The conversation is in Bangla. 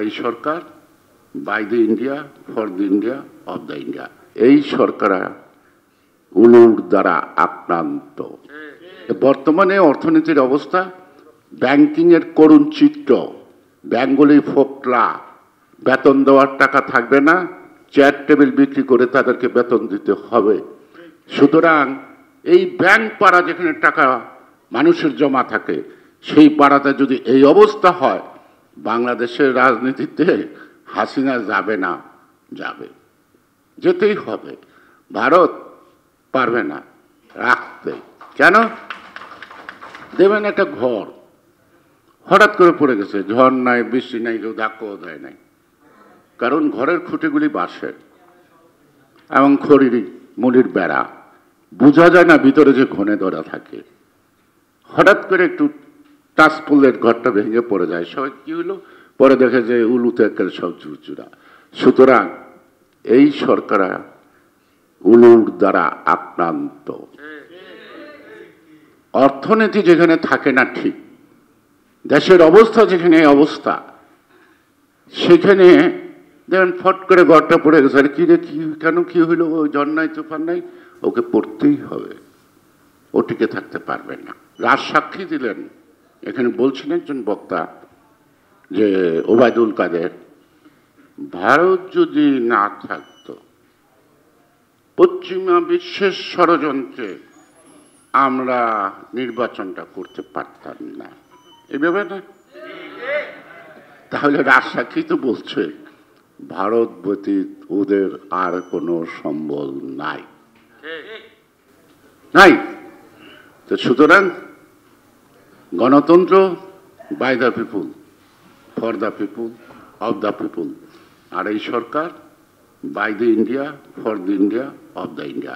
এই সরকার by the India, for the India, of the India. এই সরকার উলুর দ্বারা আক্রান্ত। বর্তমানে অর্থনীতির অবস্থা, ব্যাংকিংয়ের করুণ চিত্র, ব্যাংকগুলি ফোকলা, বেতন দেওয়ার টাকা থাকবে না, চেয়ার টেবিল বিক্রি করে তাদেরকে বেতন দিতে হবে। সুতরাং এই ব্যাংক পাড়া যেখানে টাকা মানুষের জমা থাকে, সেই পাড়াতে যদি এই অবস্থা হয়, বাংলাদেশের রাজনীতিতে হাসিনা যাবে না, যাবে, যেতেই হবে। ভারত পারবে না রাখতে। কেন? দেবেন একটা ঘর, হঠাৎ করে পড়ে গেছে, ঝড় নাই, বৃষ্টি নাই, কেউ ধাক্কাও দেয় নাই, কারণ ঘরের খুঁটিগুলি বাঁশের এবং খড়ির মুড়ির বেড়া, বোঝা যায় না ভিতরে যে ঘনে ধরা থাকে। হঠাৎ করে একটু টাচ পুলের ঘরটা ভেঙে পড়ে যায়, সবাই কি হলো, পরে দেখে যে উলুতে একেবারে সব চুরচুরা। সুতরাং এই সরকার উলুর দ্বারা আক্রান্ত। অর্থনীতি যেখানে থাকে না ঠিক, দেশের অবস্থা যেখানে অবস্থা, সেখানে দেখেন ফট করে ঘরটা পড়ে গেছে, আরে কি রে, কি কেন, কি হইলো, ওই ঝড় নাই তুফান নাই, ওকে পড়তেই হবে, ও টিকে থাকতে পারবে না। রাজ সাক্ষী দিলেন, এখানে বলছেন একজন বক্তা যে ওবায়দুল কাদের, ভারত যদি না থাকত, পশ্চিমা বিশ্বের ষড়যন্ত্রে আমরা নির্বাচনটা করতে পারতাম না। এইভাবে না, তাহলে রাজ সাক্ষী তো বলছে ভারত ব্যতীত ওদের আর কোনো সম্বল নাই, নাই। তো সুতরাং গণতন্ত্র by the people, for the people, of the people, আর এই সরকার by the India, for the India, of the India.